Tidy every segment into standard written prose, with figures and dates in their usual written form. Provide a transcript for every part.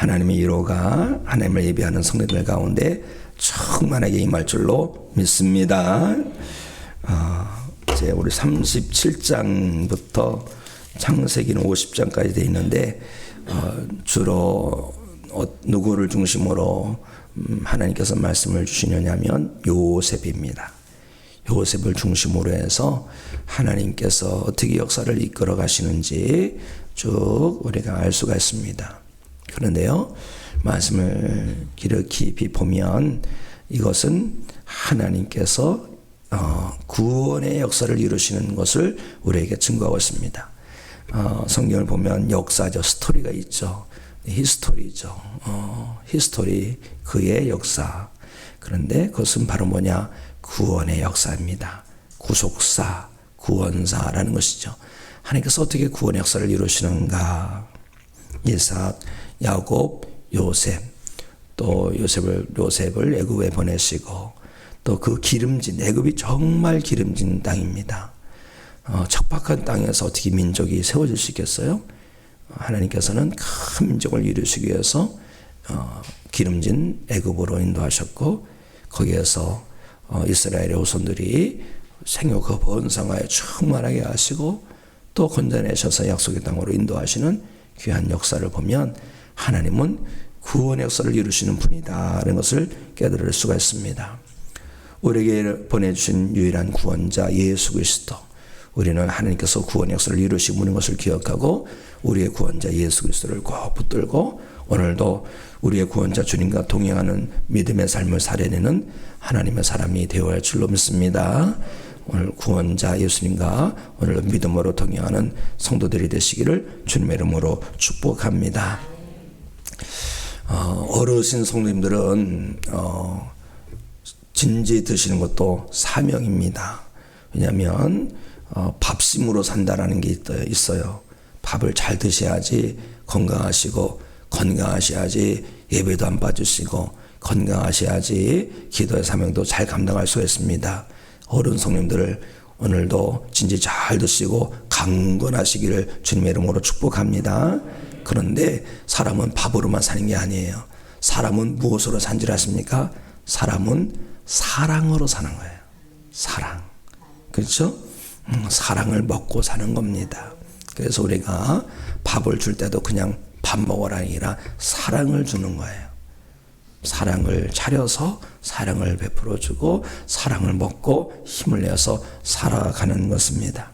하나님의 1호가 하나님을 예배하는 성도들 가운데 충만하게 임할 줄로 믿습니다. 이제 우리 37장부터 창세기는 50장까지 되어 있는데 주로 누구를 중심으로 하나님께서 말씀을 주시느냐면 요셉입니다. 요셉을 중심으로 해서 하나님께서 어떻게 역사를 이끌어 가시는지 쭉 우리가 알 수가 있습니다. 그런데요, 말씀을 깊이 보면 이것은 하나님께서 구원의 역사를 이루시는 것을 우리에게 증거하고 있습니다. 성경을 보면 역사죠. 스토리가 있죠. 히스토리죠. 히스토리, 그의 역사. 그런데 그것은 바로 뭐냐? 구원의 역사입니다. 구속사, 구원사라는 것이죠. 하나님께서 어떻게 구원의 역사를 이루시는가? 이삭, 야곱, 요셉, 또 요셉을 애굽에 보내시고, 또 그 기름진, 애굽이 정말 기름진 땅입니다. 척박한 땅에서 어떻게 민족이 세워질 수 있겠어요? 하나님께서는 큰 민족을 이루시기 위해서 기름진 애굽으로 인도하셨고, 거기에서 이스라엘의 후손들이 생육과 번성하여 충만하게 하시고, 또 건져내셔서 약속의 땅으로 인도하시는 귀한 역사를 보면 하나님은 구원의 역사를 이루시는 분이다라는 것을 깨달을 수가 있습니다. 우리에게 보내주신 유일한 구원자 예수 그리스도, 우리는 하나님께서 구원의 역사를 이루시는 것을 기억하고 우리의 구원자 예수 그리스도를 꼭 붙들고 오늘도 우리의 구원자 주님과 동행하는 믿음의 삶을 살아내는 하나님의 사람이 되어야 할 줄로 믿습니다. 오늘 구원자 예수님과 오늘 믿음으로 동행하는 성도들이 되시기를 주님의 이름으로 축복합니다. 어르신 성도님들은 진지 드시는 것도 사명입니다. 왜냐하면 밥심으로 산다라는 게 있어요. 밥을 잘 드셔야지 건강하시고, 건강하셔야지 예배도 안 빠지시고, 건강하셔야지 기도의 사명도 잘 감당할 수 있습니다. 어른 성님들 오늘도 진지 잘 드시고 강건하시기를 주님의 이름으로 축복합니다. 그런데 사람은 밥으로만 사는 게 아니에요. 사람은 무엇으로 산 줄 아십니까? 사람은 사랑으로 사는 거예요. 사랑. 그렇죠? 사랑을 먹고 사는 겁니다. 그래서 우리가 밥을 줄 때도 그냥 밥 먹으라 아니라 사랑을 주는 거예요. 사랑을 차려서 사랑을 베풀어 주고 사랑을 먹고 힘을 내서 살아가는 것입니다.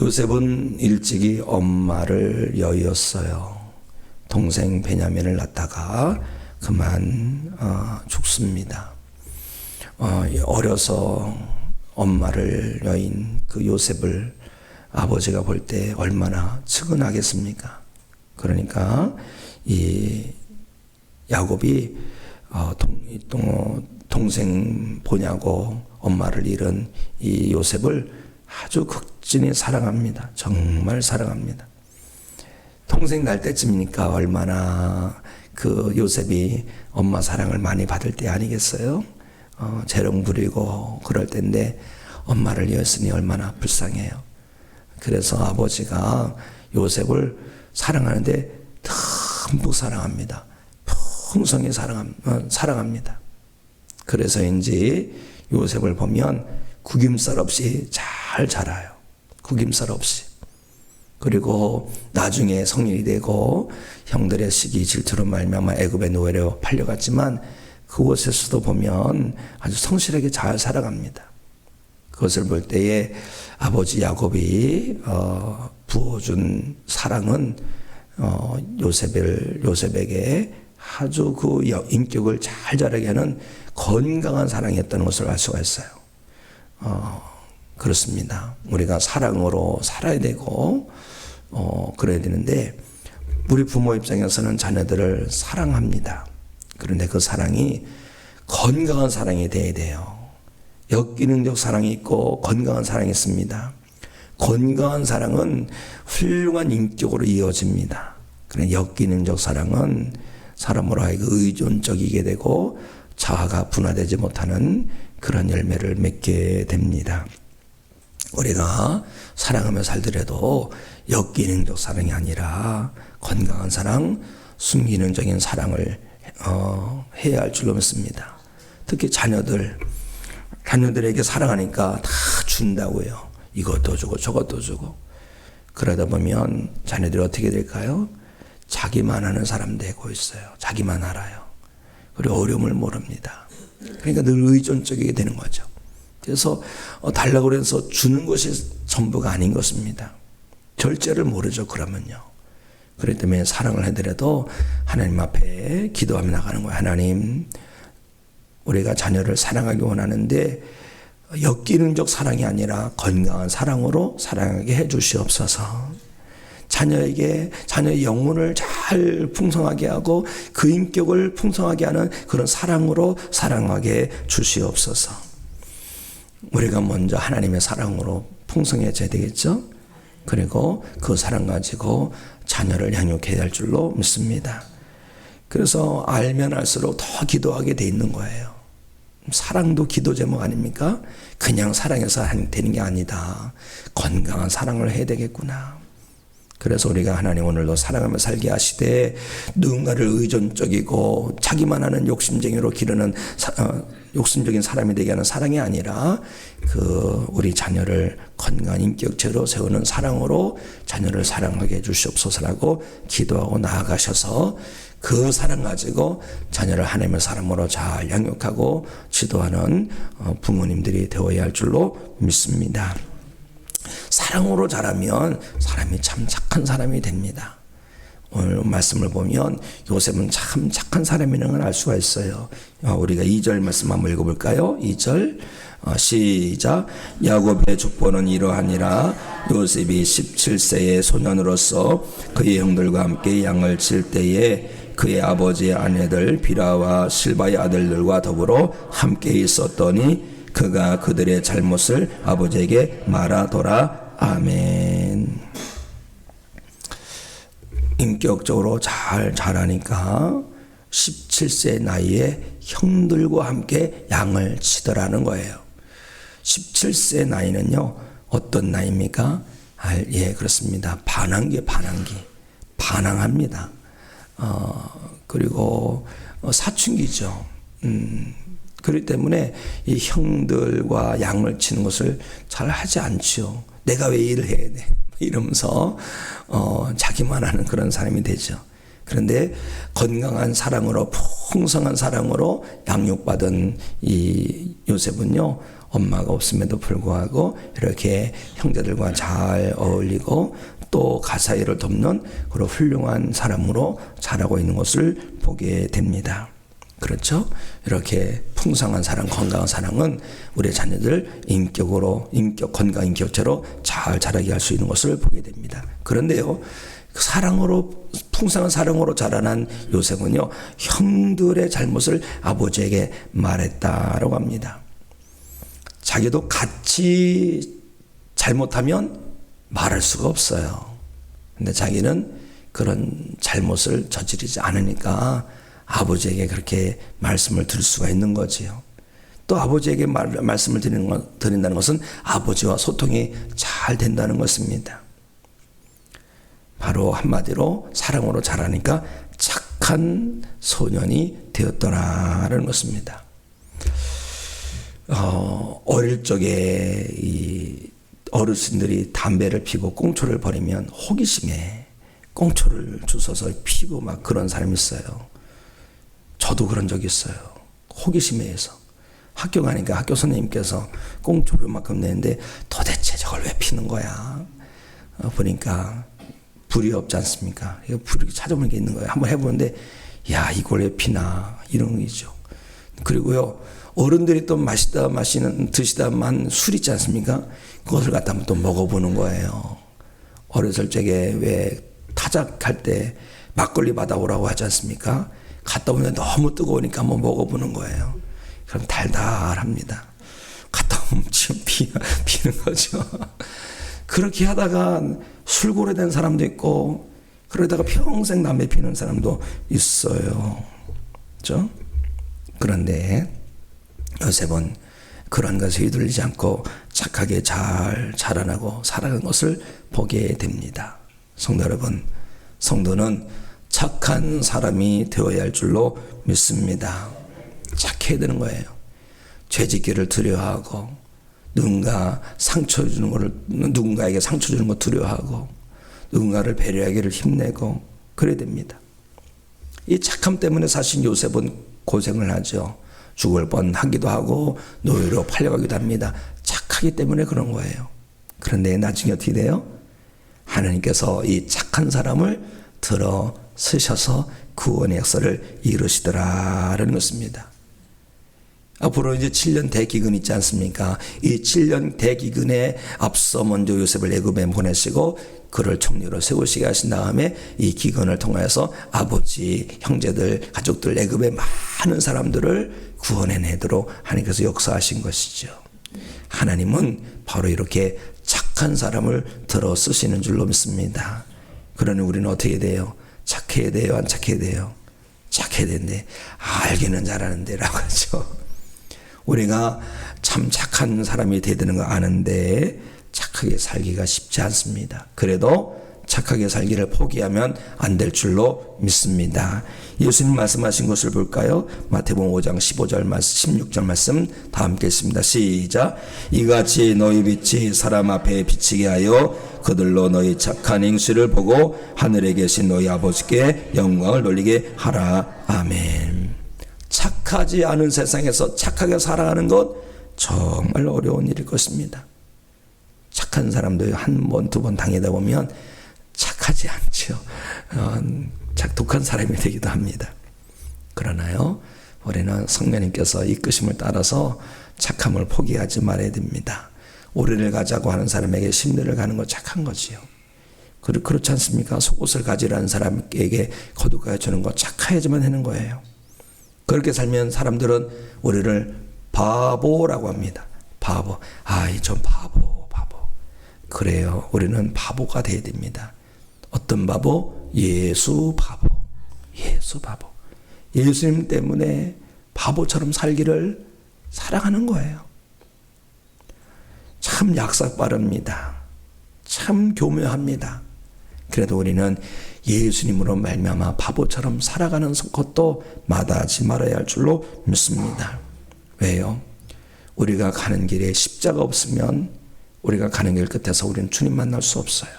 요셉은 일찍이 엄마를 여의었어요. 동생 베냐민을 낳다가 그만 죽습니다. 어려서 엄마를 여인 그 요셉을 아버지가 볼 때 얼마나 측은하겠습니까? 그러니까 이 야곱이 동생 보냐고 엄마를 잃은 이 요셉을 아주 극진히 사랑합니다. 정말 사랑합니다. 동생 날 때쯤이니까 얼마나 그 요셉이 엄마 사랑을 많이 받을 때 아니겠어요? 재롱 부리고 그럴 때인데 엄마를 잃었으니 얼마나 불쌍해요. 그래서 아버지가 요셉을 사랑하는데 듬뿍 사랑합니다. 풍성히 사랑합니다. 그래서인지 요셉을 보면 구김살 없이 잘 자라요. 구김살 없이. 그리고 나중에 성인이 되고 형들의 시기 질투로 말미암아 애굽의 노예로 팔려갔지만 그곳에서도 보면 아주 성실하게 잘 살아갑니다. 그것을 볼 때에 아버지 야곱이 부어준 사랑은 요셉에게 아주 그 인격을 잘 자라게 하는 건강한 사랑이었다는 것을 알 수가 있어요. 그렇습니다. 우리가 사랑으로 살아야 되고 그래야 되는데 우리 부모 입장에서는 자녀들을 사랑합니다. 그런데 그 사랑이 건강한 사랑이 돼야 돼요. 역기능적 사랑이 있고 건강한 사랑이 있습니다. 건강한 사랑은 훌륭한 인격으로 이어집니다. 그런데 역기능적 사랑은 사람으로 하여금 의존적이게 되고 자아가 분화되지 못하는 그런 열매를 맺게 됩니다. 우리가 사랑하며 살더라도 역기능적 사랑이 아니라 건강한 사랑, 순기능적인 사랑을 해야 할 줄로 믿습니다. 특히 자녀들에게 사랑하니까 다 준다고요. 이것도 주고 저것도 주고. 그러다 보면 자녀들이 어떻게 될까요? 자기만 하는 사람 되고 있어요. 자기만 알아요. 그리고 어려움을 모릅니다. 그러니까 늘 의존적이게 되는 거죠. 그래서 달라고 해서 주는 것이 전부가 아닌 것입니다. 절제를 모르죠. 그러면요. 그렇기 때문에 사랑을 해더라도 하나님 앞에 기도하며 나가는 거예요. 하나님, 우리가 자녀를 사랑하기 원하는데 역기능적 사랑이 아니라 건강한 사랑으로 사랑하게 해 주시옵소서. 자녀의 영혼을 잘 풍성하게 하고 그 인격을 풍성하게 하는 그런 사랑으로 사랑하게 주시옵소서. 우리가 먼저 하나님의 사랑으로 풍성해져야 되겠죠. 그리고 그 사랑 가지고 자녀를 양육해야 할 줄로 믿습니다. 그래서 알면 알수록 더 기도하게 돼 있는 거예요. 사랑도 기도 제목 아닙니까? 그냥 사랑해서 되는 게 아니다. 건강한 사랑을 해야 되겠구나. 그래서 우리가 하나님 오늘도 사랑하며 살게 하시되 누군가를 의존적이고 자기만 하는 욕심쟁이로 기르는 욕심적인 사람이 되게 하는 사랑이 아니라 우리 자녀를 건강한 인격체로 세우는 사랑으로 자녀를 사랑하게 해 주시옵소서라고 기도하고 나아가셔서 그 사랑 가지고 자녀를 하나님의 사람으로 잘 양육하고 지도하는 부모님들이 되어야 할 줄로 믿습니다. 사랑으로 자라면 사람이 참 착한 사람이 됩니다. 오늘 말씀을 보면 요셉은 참 착한 사람이라는 걸 알 수가 있어요. 우리가 2절 말씀 한번 읽어볼까요? 2절 시작. 야곱의 족보는 이러하니라. 요셉이 17세의 소년으로서 그의 형들과 함께 양을 칠 때에 그의 아버지의 아내들 비라와 실바의 아들들과 더불어 함께 있었더니 그가 그들의 잘못을 아버지에게 말하더라. 아멘. 인격적으로 잘 자라니까 17세 나이에 형들과 함께 양을 치더라는 거예요. 17세 나이는요, 어떤 나이입니까? 예, 그렇습니다. 반항기. 반항합니다. 그리고 사춘기죠. 그렇기 때문에 이 형들과 양을 치는 것을 잘 하지 않죠. 내가 왜 일을 해야 돼? 이러면서 자기만 하는 그런 사람이 되죠. 그런데 건강한 사랑으로 풍성한 사랑으로 양육받은 이 요셉은요, 엄마가 없음에도 불구하고 이렇게 형제들과 잘 어울리고 또 가사일을 돕는 그런 훌륭한 사람으로 자라고 있는 것을 보게 됩니다. 그렇죠? 이렇게 풍성한 사랑, 건강한 사랑은 우리 자녀들 건강 인격체로 잘 자라게 할 수 있는 것을 보게 됩니다. 그런데요, 풍성한 사랑으로 자라난 요셉은요, 형들의 잘못을 아버지에게 말했다라고 합니다. 자기도 같이 잘못하면 말할 수가 없어요. 근데 자기는 그런 잘못을 저지르지 않으니까 아버지에게 그렇게 말씀을 드릴 수가 있는 거지요. 또 아버지에게 말씀을 드린다는 것은 아버지와 소통이 잘 된다는 것입니다. 바로 한마디로 사랑으로 자라니까 착한 소년이 되었더라라는 것입니다. 어릴 적에 이 어르신들이 담배를 피고 꽁초를 버리면 호기심에 꽁초를 주워서 피고 막 그런 사람이 있어요. 저도 그런 적이 있어요. 호기심에 의해서. 학교 가니까 학교 선생님께서 꽁초를 만큼 내는데 도대체 저걸 왜 피는 거야? 보니까 불이 없지 않습니까? 불이 찾아보는 게 있는 거예요. 한번 해보는데, 야, 이걸 왜 피나? 이런 거죠. 그리고요, 어른들이 또 드시다만 술 있지 않습니까? 그것을 갖다 한번 또 먹어보는 거예요. 어렸을 적에 왜 타작할 때 막걸리 받아오라고 하지 않습니까? 갔다 오면 너무 뜨거우니까 한번 먹어보는 거예요. 그럼 달달합니다. 갔다 오면 지금 피는 거죠. 그렇게 하다가 술고래 된 사람도 있고, 그러다가 평생 담배 피는 사람도 있어요. 그렇죠? 그런데 요셉은 그런 것에 휘둘리지 않고 착하게 잘 자라나고 살아가는 것을 보게 됩니다. 성도 여러분, 성도는 착한 사람이 되어야 할 줄로 믿습니다. 착해야 되는 거예요. 죄짓기를 두려워하고 누군가에게 상처 주는 거 두려워하고 누군가를 배려하기를 힘내고 그래야 됩니다. 이 착함 때문에 사실 요셉은 고생을 하죠. 죽을 뻔하기도 하고 노예로 팔려가기도 합니다. 착하기 때문에 그런 거예요. 그런데 나중에 어떻게 돼요? 하나님께서 이 착한 사람을 들어 쓰셔서 구원의 역사를 이루시더라라는 것입니다. 앞으로 이제 7년 대기근 있지 않습니까? 이 7년 대기근에 앞서 먼저 요셉을 애굽에 보내시고 그를 총리로 세우시게 하신 다음에 이 기근을 통해서 아버지, 형제들, 가족들, 애굽의 많은 사람들을 구원해내도록 하나님께서 역사하신 것이죠. 하나님은 바로 이렇게 착한 사람을 들어 쓰시는 줄로 믿습니다. 그러니 우리는 어떻게 돼요? 착해야 돼요? 안 착해야 돼요? 착해야 되는데 알기는 잘하는데 라고 하죠. 우리가 참 착한 사람이 되야 되는 거 아는데 착하게 살기가 쉽지 않습니다. 그래도 착하게 살기를 포기하면 안 될 줄로 믿습니다. 예수님 말씀하신 것을 볼까요? 마태복음 5장 15절 말씀, 16절 말씀 다 함께 읽습니다. 시작. 이같이 너희 빛이 사람 앞에 비치게 하여 그들로 너희 착한 행실을 보고 하늘에 계신 너희 아버지께 영광을 돌리게 하라. 아멘. 착하지 않은 세상에서 착하게 살아가는 것 정말 어려운 일일 것입니다. 착한 사람도 한 번, 두 번 당하다 보면 착하지 않죠. 독한 사람이 되기도 합니다. 그러나요, 우리는 성령님께서 이끄심을 따라서 착함을 포기하지 말아야 됩니다. 오래를 가자고 하는 사람에게 심리를 가는 건 착한 거지요. 그렇지 않습니까? 속옷을 가지라는 사람에게 거두가 주는 거 착해야지만 하는 거예요. 그렇게 살면 사람들은 우리를 바보라고 합니다. 바보. 아이, 좀 바보. 그래요. 우리는 바보가 되어야 됩니다. 어떤 바보? 예수 바보. 예수 바보. 예수님 때문에 바보처럼 살기를 사랑하는 거예요. 참 약삭 빠릅니다. 참 교묘합니다. 그래도 우리는 예수님으로 말미암아 바보처럼 살아가는 것도 마다하지 말아야 할 줄로 믿습니다. 왜요? 우리가 가는 길에 십자가 없으면 우리가 가는 길 끝에서 우리는 주님 만날 수 없어요.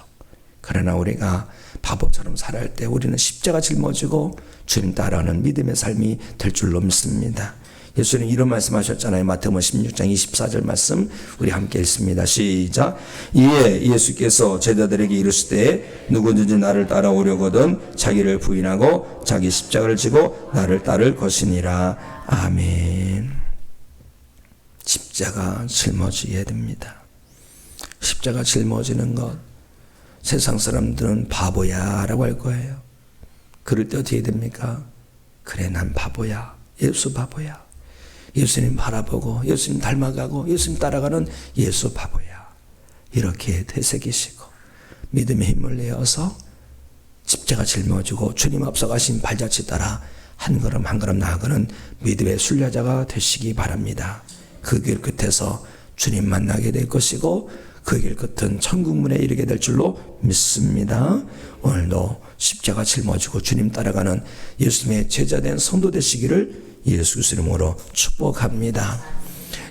그러나 우리가 바보처럼 살아갈 때 우리는 십자가 짊어지고 주님 따라가는 믿음의 삶이 될 줄로 믿습니다. 예수님 이런 말씀하셨잖아요. 마태복음 16장 24절 말씀 우리 함께 읽습니다. 시작. 이에 예수께서 제자들에게 이르시되 누구든지 나를 따라오려거든 자기를 부인하고 자기 십자가를 지고 나를 따를 것이니라. 아멘. 십자가 짊어져야 됩니다. 십자가 짊어지는 것 세상 사람들은 바보야 라고 할 거예요. 그럴 때 어떻게 됩니까? 그래, 난 바보야. 예수 바보야. 예수님 바라보고 예수님 닮아가고 예수님 따라가는 예수 바보야. 이렇게 되새기시고 믿음의 힘을 내어서 십자가 짊어지고 주님 앞서가신 발자취 따라 한 걸음 한 걸음 나아가는 믿음의 순례자가 되시기 바랍니다. 그 길 끝에서 주님 만나게 될 것이고 그 길 끝은 천국문에 이르게 될 줄로 믿습니다. 오늘도 십자가 짊어지고 주님 따라가는 예수님의 제자된 성도 되시기를 예수 이름으로 축복합니다.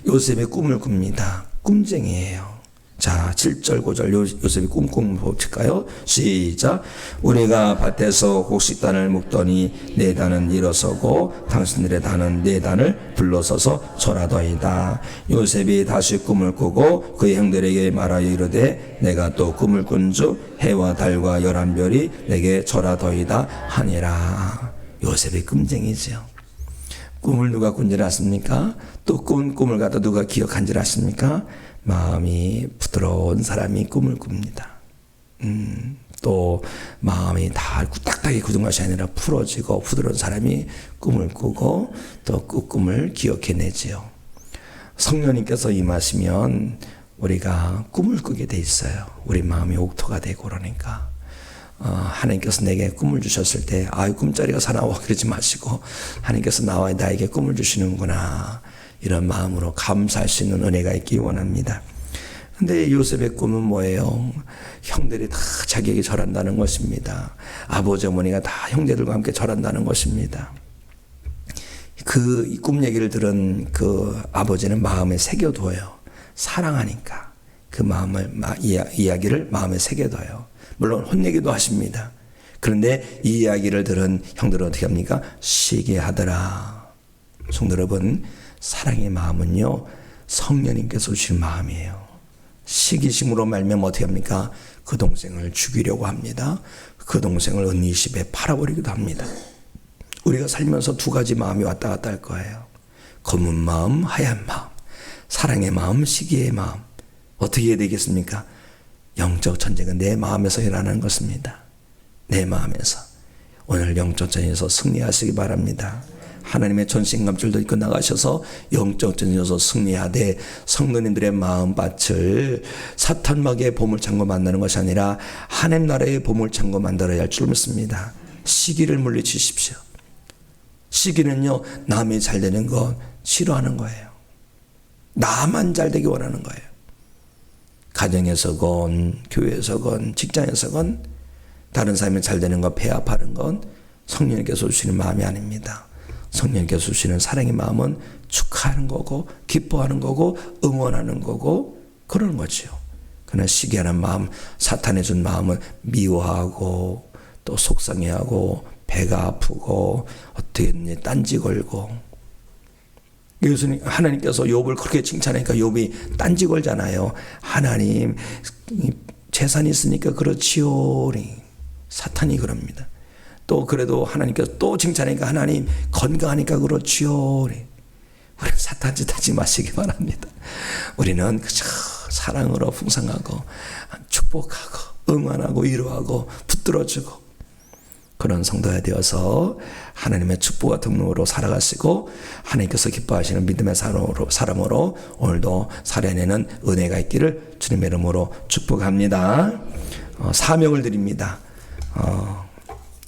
요셉의 꿈을 꿉니다. 꿈쟁이에요. 자, 7절 9절 요셉이 꿈꾸는 법 볼까요? 시작. 우리가 밭에서 곡식단을 묶더니 네 단은 일어서고 당신들의 단은 네 단을 불러서서 절하더이다. 요셉이 다시 꿈을 꾸고 그의 형들에게 말하여 이르되 내가 또 꿈을 꾼즉 해와 달과 열한 별이 내게 절하더이다 하니라. 요셉이 꿈쟁이죠. 꿈을 누가 꾼지를 아십니까? 또 꾼 꿈을 갖다 누가 기억한지를 아십니까? 마음이 부드러운 사람이 꿈을 꿉니다. 또 마음이 다 딱딱이 굳은 것이 아니라 풀어지고 부드러운 사람이 꿈을 꾸고 또 그 꿈을 기억해내지요. 성령님께서 임하시면 우리가 꿈을 꾸게 돼 있어요. 우리 마음이 옥토가 되고 그러니까 하나님께서 내게 꿈을 주셨을 때 꿈자리가 사나워 그러지 마시고 하나님께서 나에게 꿈을 주시는구나 이런 마음으로 감사할 수 있는 은혜가 있기 원합니다. 근데 요셉의 꿈은 뭐예요? 형들이 다 자기에게 절한다는 것입니다. 아버지 어머니가 다 형제들과 함께 절한다는 것입니다. 그 꿈 얘기를 들은 그 아버지는 마음에 새겨둬요. 사랑하니까 그 마음을 이야기를 마음에 새겨둬요. 물론 혼내기도 하십니다. 그런데 이 이야기를 들은 형들은 어떻게 합니까? 시기하더라. 성도 여러분, 사랑의 마음은요 성령님께서 주신 마음이에요. 시기심으로 말미암아 어떻게 합니까? 그 동생을 죽이려고 합니다. 그 동생을 은이십에 팔아버리기도 합니다. 우리가 살면서 두 가지 마음이 왔다 갔다 할 거예요. 검은 마음, 하얀 마음. 사랑의 마음, 시기의 마음. 어떻게 해야 되겠습니까? 영적 전쟁은 내 마음에서 일어나는 것입니다. 내 마음에서. 오늘 영적 전쟁에서 승리하시기 바랍니다. 하나님의 전신갑주를 입고 나가셔서 영적 전쟁에서 승리하되 성도님들의 마음밭을 사탄막의 보물창고 만드는 것이 아니라 하나님 나라의 보물창고 만들어야 할 줄 믿습니다. 시기를 물리치십시오. 시기는요, 남이 잘 되는 거 싫어하는 거예요. 나만 잘 되기 원하는 거예요. 가정에서건 교회에서건 직장에서건 다른 사람이 잘 되는 거 배합하는 건 성령님께서 주시는 마음이 아닙니다. 성령님께서 주시는 사랑의 마음은 축하하는 거고 기뻐하는 거고 응원하는 거고 그러는 거죠. 그러나 시기하는 마음, 사탄이 준 마음은 미워하고 또 속상해하고 배가 아프고 어떻게 했니 딴지 걸고. 예수님 하나님께서 욥을 그렇게 칭찬하니까 욥이 딴지 걸잖아요. 하나님 재산이 있으니까 그렇지요. 사탄이 그럽니다. 또 그래도 하나님께서 또 칭찬하니까 하나님 건강하니까 그렇지요. 우리 사탄 짓 하지 마시기 바랍니다. 우리는 그저 사랑으로 풍성하고 축복하고 응원하고 위로하고 붙들어주고 그런 성도가 되어서 하나님의 축복과 등록으로 살아가시고 하나님께서 기뻐하시는 믿음의 사람으로 오늘도 살아내는 은혜가 있기를 주님의 이름으로 축복합니다. 사명을 드립니다.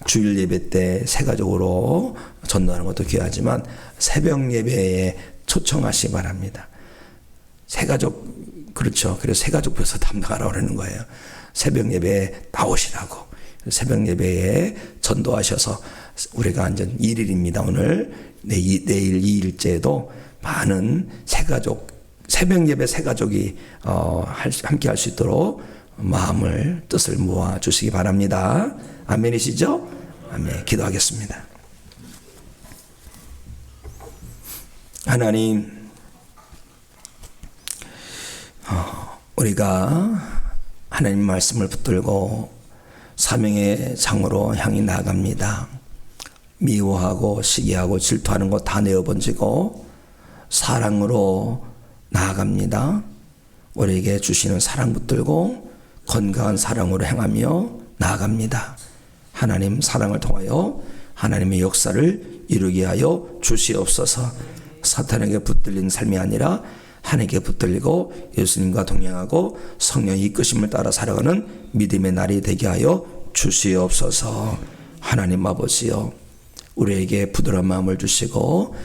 주일 예배 때 새가족으로 전도하는 것도 귀하지만 새벽 예배에 초청하시기 바랍니다. 새가족, 그렇죠. 그래서 새가족부에서 담당하라고 그러는 거예요. 새벽 예배에 나오시라고. 새벽 예배에 전도하셔서 우리가 완전 1일입니다. 오늘 내일 2일째도 많은 새가족, 새벽 예배 새가족이 함께 할 수 있도록 마음을 뜻을 모아 주시기 바랍니다. 아멘이시죠? 아멘. 기도하겠습니다. 하나님, 우리가 하나님 말씀을 붙들고 사명의 장으로 향해 나아갑니다. 미워하고 시기하고 질투하는 것 다 내어번지고 사랑으로 나아갑니다. 우리에게 주시는 사랑 붙들고 건강한 사랑으로 행하며 나아갑니다. 하나님 사랑을 통하여 하나님의 역사를 이루게 하여 주시옵소서. 사탄에게 붙들린 삶이 아니라 하나님께 붙들리고 예수님과 동행하고 성령의 이끄심을 따라 살아가는 믿음의 날이 되게 하여 주시옵소서. 하나님 아버지여, 우리에게 부드러운 마음을 주시고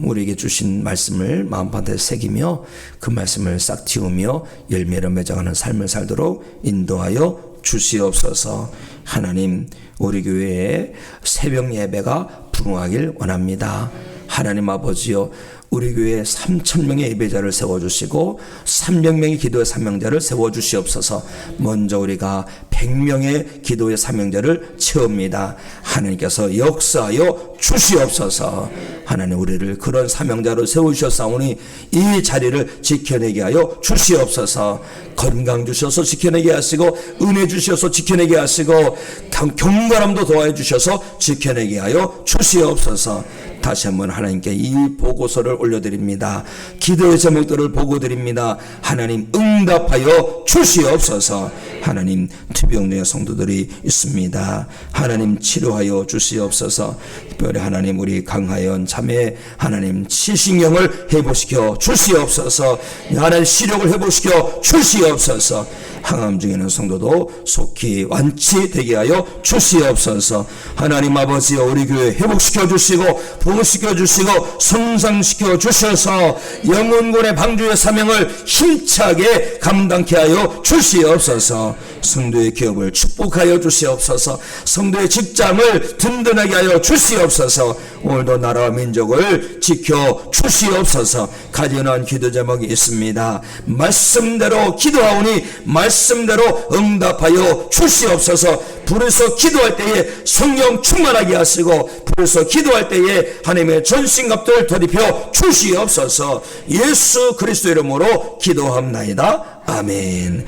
우리에게 주신 말씀을 마음밭에 새기며 그 말씀을 싹 틔우며 열매를 맺어가는 삶을 살도록 인도하여 주시옵소서. 하나님, 우리 교회에 새벽 예배가 부흥하길 원합니다. 하나님 아버지여, 우리 교회에 3,000명의 예배자를 세워주시고 300명의 기도의 사명자를 세워주시옵소서. 먼저 우리가 100명의 기도의 사명자를 채웁니다. 하나님께서 역사하여 주시옵소서. 하나님, 우리를 그런 사명자로 세우셨사오니 이 자리를 지켜내게 하여 주시옵소서. 건강 주셔서 지켜내게 하시고 은혜 주셔서 지켜내게 하시고 경건함도 도와해 주셔서 지켜내게 하여 주시옵소서. 다시 한번 하나님께 이 보고서를 올려드립니다. 기도의 제목들을 보고드립니다. 하나님 응답하여 주시옵소서. 하나님, 투병중의 성도들이 있습니다. 하나님 치료하여 주시옵소서. 특별히 하나님 우리 강하연 자매 하나님 치신경을 회복시켜 주시옵소서. 하나님 시력을 회복시켜 주시옵소서. 항암 중에 있는 성도도 속히 완치되게 하여 주시옵소서. 하나님 아버지여, 우리 교회 회복시켜 주시고 부흥시켜 주시고 성장시켜 주셔서 영혼군의 방주의 사명을 힘차게 감당케 하여 주시옵소서. 성도의 기업을 축복하여 주시옵소서. 성도의 직장을 든든하게 하여 주시옵소서. 오늘도 나라와 민족을 지켜 주시옵소서. 간절한 기도 제목이 있습니다. 말씀대로 기도하오니 말씀대로 응답하여 주시옵소서. 불에서 기도할 때에 성령 충만하게 하시고 불에서 기도할 때에 하나님의 전신갑들을 덧입혀 주시옵소서. 예수 그리스도 이름으로 기도합나이다. 아멘.